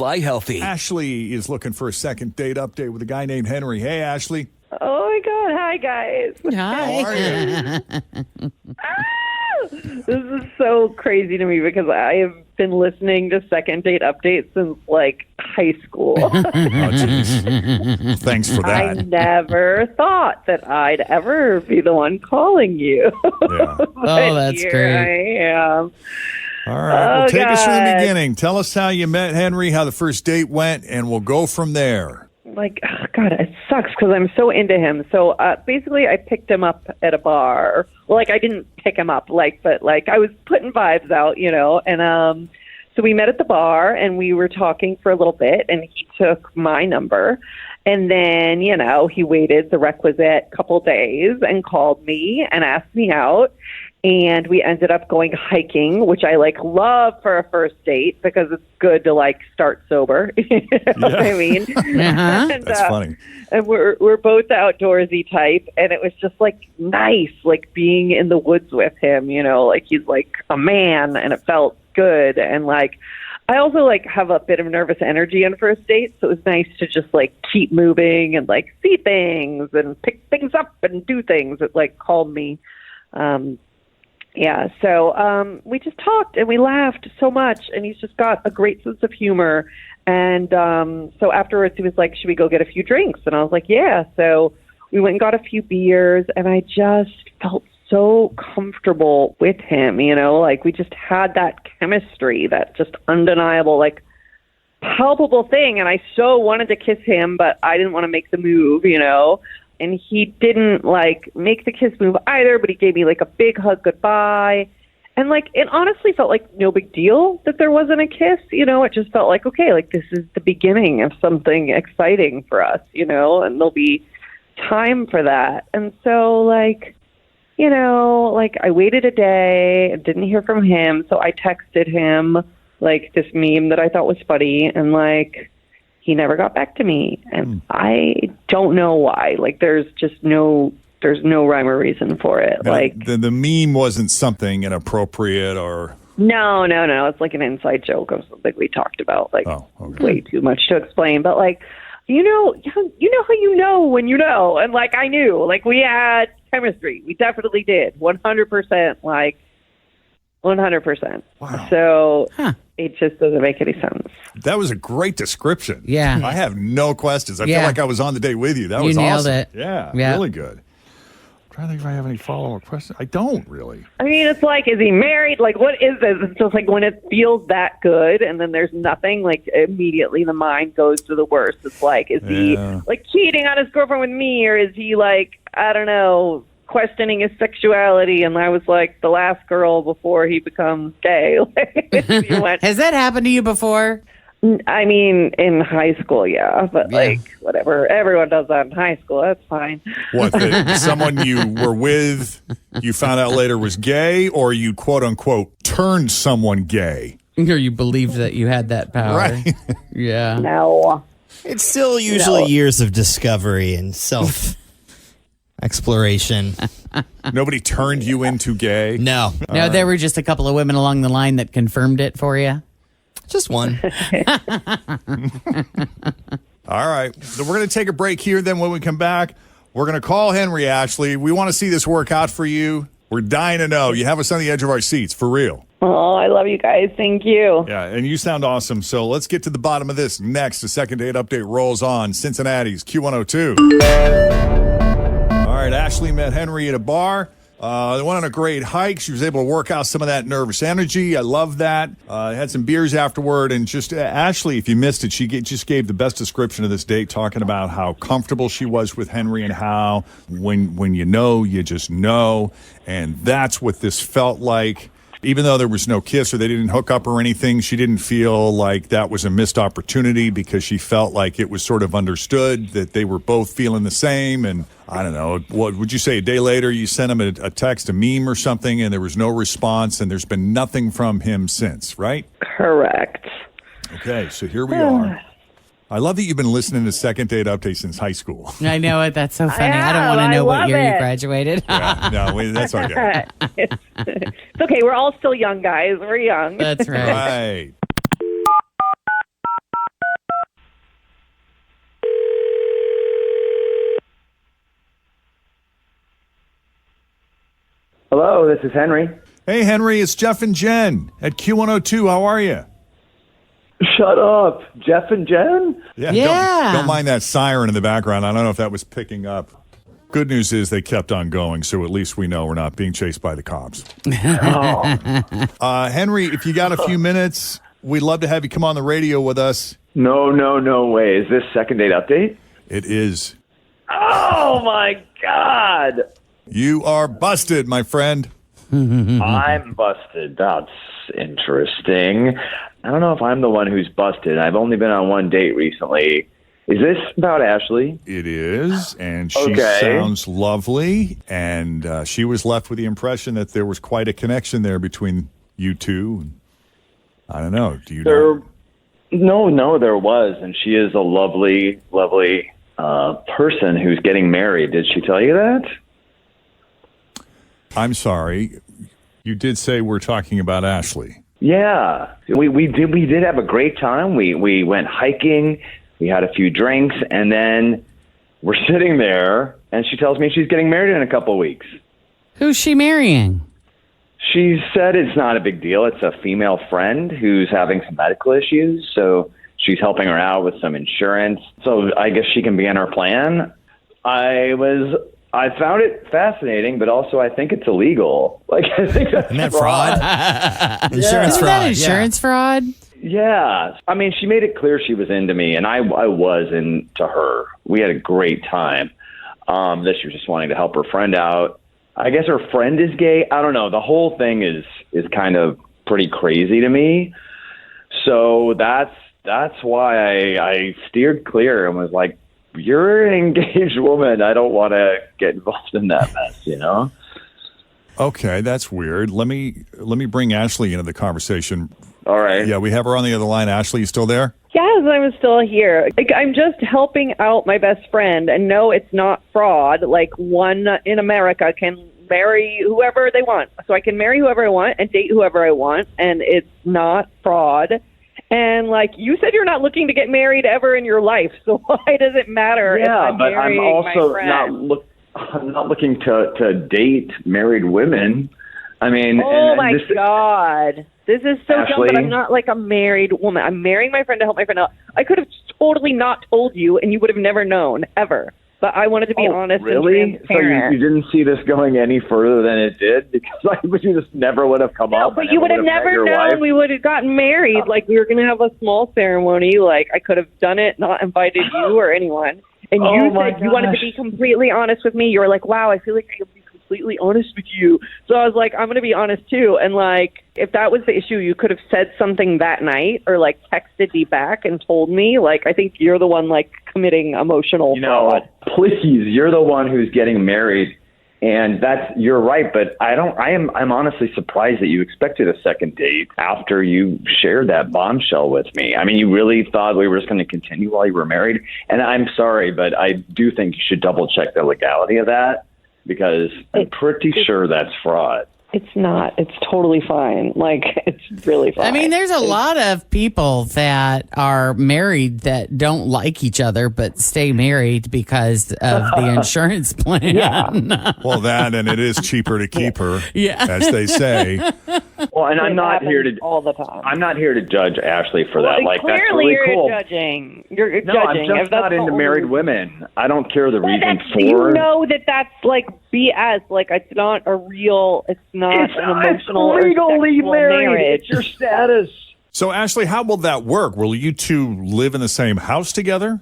fly healthy. Ashley is looking for a second date update with a guy named Henry. Hey, Ashley. Oh my God. Hi, guys. How are you? This is so crazy to me because I have been listening to second date updates since like high school. Oh, jeez. Thanks for I that. never thought that I'd ever be the one calling you. Yeah. But that's here great. I am. All right. Well, take us from the God. beginning. Tell us how you met Henry, how the first date went, and we'll go from there. Like, oh God, it sucks because I'm so into him. So basically, I picked him up at a bar. Well, like, I didn't pick him up, but I was putting vibes out, And so we met at the bar, and we were talking for a little bit, and he took my number. And then, he waited the requisite couple days and called me and asked me out. And we ended up going hiking, which I love for a first date because it's good to start sober. You know what I mean? Uh-huh. And, That's funny. And we're both outdoorsy type, and it was just nice, being in the woods with him. He's like a man, and it felt good. And I also have a bit of nervous energy on first dates, so it was nice to just keep moving and see things and pick things up and do things. It calmed me. Yeah, so we just talked and we laughed so much, and he's just got a great sense of humor. And so afterwards he was like, should we go get a few drinks? And I was like, yeah. So we went and got a few beers, and I just felt so comfortable with him, we just had that chemistry, that just undeniable, palpable thing. And I so wanted to kiss him, but I didn't want to make the move, And he didn't make the kiss move either, but he gave me a big hug goodbye. And it honestly felt like no big deal that there wasn't a kiss, it just felt okay, this is the beginning of something exciting for us, and there'll be time for that. And so I waited a day and didn't hear from him. So I texted him this meme that I thought was funny, and he never got back to me, and I don't know why. There's no rhyme or reason for it. Now, the meme wasn't something inappropriate or... No. It's an inside joke of something we talked about. Way too much to explain. But you know how you know when you know, and I knew. We had chemistry. We definitely did. 100%. 100%. Wow. So it just doesn't make any sense. That was a great description. Yeah. I have no questions. I feel like I was on the date with you. That was nailed awesome. it. Yeah, Yeah. really good. I'm trying to think if I have any follow-up questions. I don't really. I mean, it's is he married? What is this? It's just when it feels that good and then there's nothing, immediately the mind goes to the worst. It's is he, cheating on his girlfriend with me, or is he, I don't know, questioning his sexuality? And I was the last girl before he becomes gay. Has that happened to you before? I mean, in high school, yeah, but whatever. Everyone does that in high school. That's fine. What, someone you were with, you found out later was gay, or you quote unquote turned someone gay? Or you believed that you had that power? Right. Yeah. No. It's still usually years of discovery and self-exploration. Nobody turned you into gay? No. No, there were just a couple of women along the line that confirmed it for you. Just one. All right. So we're going to take a break here. Then when we come back, we're going to call Henry, Ashley. We want to see this work out for you. We're dying to know. You have us on the edge of our seats, for real. Oh, I love you guys. Thank you. Yeah, and you sound awesome. So let's get to the bottom of this next. The second date update rolls on. Cincinnati's Q102. All right, Ashley met Henry at a bar. They went on a great hike. She was able to work out some of that nervous energy. I love that. Had some beers afterward. And just Ashley, if you missed it, she just gave the best description of this date, talking about how comfortable she was with Henry and how when you know, you just know. And that's what this felt like. Even though there was no kiss or they didn't hook up or anything, she didn't feel like that was a missed opportunity because she felt like it was sort of understood that they were both feeling the same. And I don't know, what would you say, a day later you sent him a text, a meme or something, and there was no response, and there's been nothing from him since, right? Correct. Okay, so here we are. I love that you've been listening to Second Date Update since high school. I know it. That's so funny. I don't know, want to know I what love year you it. graduated. Yeah, no, that's okay. It's okay. We're all still young, guys. We're young. That's right. Right. is Henry. Hey, Henry, it's Jeff and Jen at Q102. How are you? Shut up. Jeff and Jen? Yeah. Don't mind that siren in the background. I don't know if that was picking up. Good news is they kept on going, so at least we know we're not being chased by the cops. Henry, if you got a few minutes, we'd love to have you come on the radio with us. No way. Is this second date update? It is. Oh, my God. You are busted, my friend. I'm busted. That's interesting. I don't know if I'm the one who's busted. I've only been on one date recently. Is this about Ashley? It is, and she Okay. sounds lovely, and she was left with the impression that there was quite a connection there between you two. I don't know. Do you know? No, there was, and she is a lovely person who's getting married. Did she tell you that? I'm sorry. You did say we're talking about Ashley. Yeah, we did have a great time. We went hiking. We had a few drinks, and then we're sitting there, and she tells me she's getting married in a couple of weeks. Who's she marrying? She said it's not a big deal. It's a female friend who's having some medical issues, so she's helping her out with some insurance. So I guess she can be in her plan. I found it fascinating, but also I think it's illegal. Like, I think that's Isn't that fraud? Insurance Isn't fraud. that insurance fraud? Yeah. I mean, she made it clear she was into me, and I was into her. We had a great time. That she was just wanting to help her friend out. I guess her friend is gay. I don't know. The whole thing is kind of pretty crazy to me. So that's why I steered clear and was like, you're an engaged woman. I don't want to get involved in that mess, you know? Okay, that's weird. Let me bring Ashley into the conversation. All right. Yeah, we have her on the other line. Ashley, you still there? Yes, I'm still here. Like, I'm just helping out my best friend, and no, it's not fraud. Like, one in America can marry whoever they want. So I can marry whoever I want and date whoever I want, and it's not fraud. And, like, you said you're not looking to get married ever in your life, so why does it matter if I'm but I'm marrying also my friend? I'm not looking to date married women. I mean, Oh, my this, God. This is so dumb, Ashley? but I'm not like a married woman. I'm marrying my friend to help my friend out. I could have totally not told you, and you would have never known, ever. But I wanted to be honest really? and transparent. So you didn't see this going any further than it did? Because you just never would have come No, up. but and you it would have met never your known wife. we would have gotten married. Like, we were going to have a small ceremony. Like, I could have done it, not invited you or anyone. And Oh, you my said you wanted to gosh. be completely honest with me. You were like, wow, I feel like I could be completely honest with you. So I was like, I'm going to be honest, too. And, like, if that was the issue, you could have said something that night or, like, texted me back and told me. Like, I think you're the one, like, committing emotional fraud. Please, you're the one who's getting married, and you're right. But I'm honestly surprised that you expected a second date after you shared that bombshell with me. I mean, you really thought we were just going to continue while you were married. And I'm sorry, but I do think you should double check the legality of that, because I'm pretty sure that's fraud. It's not. It's totally fine. Like, it's really fine. I mean, there's a lot of people that are married that don't like each other but stay married because of the insurance plan. Well, that, and it is cheaper to keep her, Yeah. as they say. Well, and I'm It not happens here to all the time. I'm not here to judge Ashley for that. Well, Like, that's clearly really you're cool. judging. You're No, judging. I'm If just that's not the into only- married women. I don't care the Well, reason that's, for. you know that's like BS. Like, it's not a real. It's not an emotional or legally sexual marriage. It's your status. So, Ashley, how will that work? Will you two live in the same house together?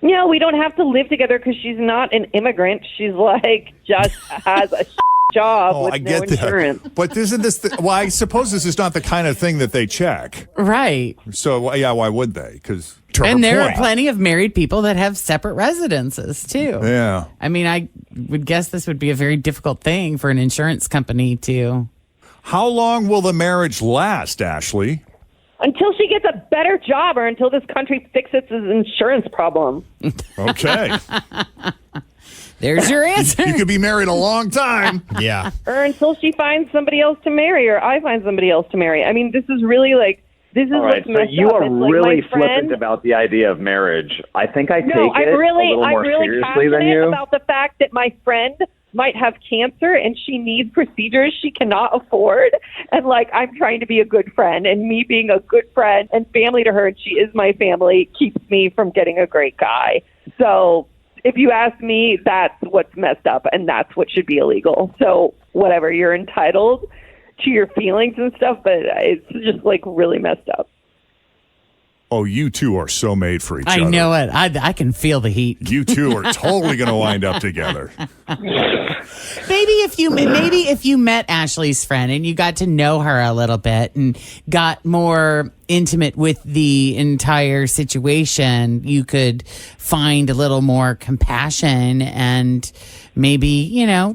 No, we don't have to live together because she's not an immigrant. She's like just has a job with I no get insurance. that. But isn't this well, I suppose this is not the kind of thing that they check. Right. So, yeah, why would they? Because And there are plenty of married people that have separate residences, too. Yeah. I mean, I would guess this would be a very difficult thing for an insurance company to. How long will the marriage last, Ashley? Until she gets a better job or until this country fixes its insurance problem. Okay. There's your answer. You could be married a long time. Yeah. Or until she finds somebody else to marry or I find somebody else to marry. I mean, this is really like, this is All right, what's so messed you up. are It's like really my friend, flippant about the idea of marriage. I think I take No, it I'm really a little more seriously passionate than you. about the fact that my friend might have cancer and she needs procedures she cannot afford. And like, I'm trying to be a good friend, and me being a good friend and family to her, and she is my family, keeps me from getting a great guy. So if you ask me, that's what's messed up, and that's what should be illegal. So whatever, you're entitled to your feelings and stuff, but it's just like really messed up. Oh, you two are so made for each other. I know it. I can feel the heat. You two are totally going to wind up together. Maybe if you met Ashley's friend and you got to know her a little bit and got more intimate with the entire situation, you could find a little more compassion and maybe,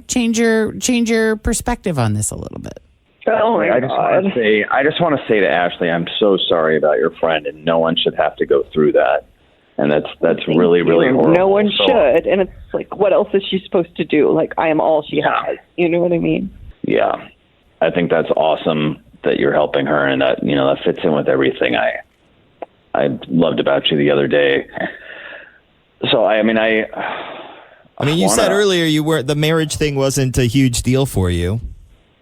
change your perspective on this a little bit. Oh my God. I just want to say to Ashley, I'm so sorry about your friend, and no one should have to go through that. And that's really, really horrible. No one should. And it's like, what else is she supposed to do? Like, I am all she has. You know what I mean? Yeah. I think that's awesome that you're helping her, and that, that fits in with everything I loved about you the other day. So, I mean, you said earlier the marriage thing wasn't a huge deal for you.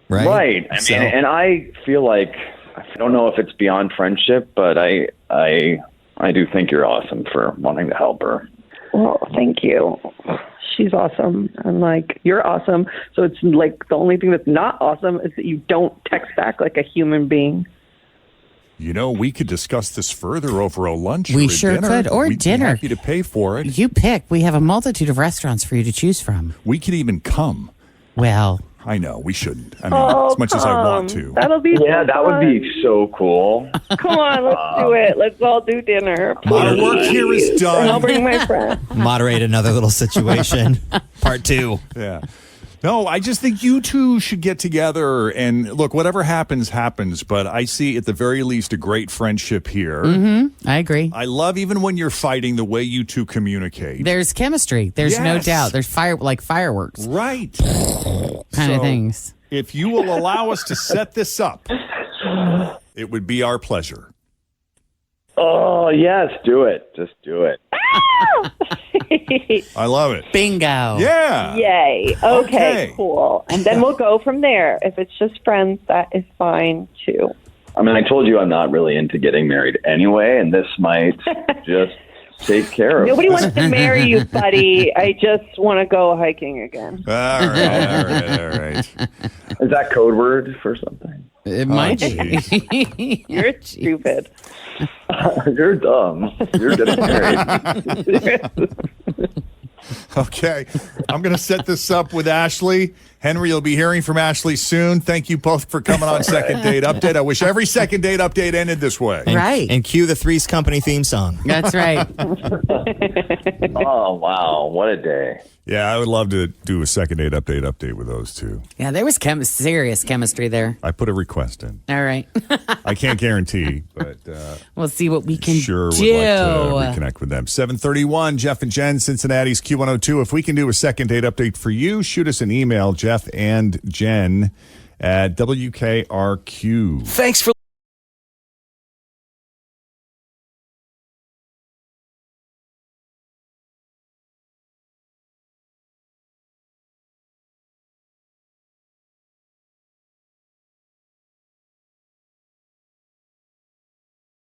Right. I mean, and I feel like, I don't know if it's beyond friendship, but I do think you're awesome for wanting to help her. Well, thank you. She's awesome. And like, you're awesome. So it's like, the only thing that's not awesome is that you don't text back like a human being. We could discuss this further over a lunch We or a sure dinner. could. Or We'd dinner. Be happy to pay for it. You pick. We have a multitude of restaurants for you to choose from. We could even come. Well, I know, we shouldn't. I mean, as much as I want to. That'll be that fun. would be so cool. Come on, let's do it. Let's all do dinner. Our work here is done. And I'll bring my friend. Moderate another little situation. Part 2. Yeah. No, I just think you two should get together and look, whatever happens, happens. But I see at the very least a great friendship here. Mm-hmm. I agree. I love even when you're fighting the way you two communicate. There's chemistry. There's no Yes. doubt. There's fireworks. Right. Kind of things. If you will allow us to set this up, it would be our pleasure. Oh, yes, do it. Just do it. I love it. Bingo. Yeah. Yay. Okay, cool. And then we'll go from there. If it's just friends, that is fine too. I mean, I told you I'm not really into getting married anyway, and this might just take care of Nobody it. wants to marry you, buddy. I just want to go hiking again. All right. Is that code word for something? It might be. You're stupid. You're dumb. You're getting married. Okay. I'm going to set this up with Ashley. Henry, you'll be hearing from Ashley soon. Thank you both for coming on Second Date Update. I wish every Second Date Update ended this way. Right. And cue the Three's Company theme song. That's right. Oh, wow. What a day. Yeah, I would love to do a Second Date Update with those two. Yeah, there was serious chemistry there. I put a request in. All right. I can't guarantee, but We'll see what we can sure would do. like to reconnect with them. 7:31, Jeff and Jenn, Cincinnati's Q102. If we can do a Second Date Update for you, shoot us an email, Jeff and Jenn at WKRQ. Thanks for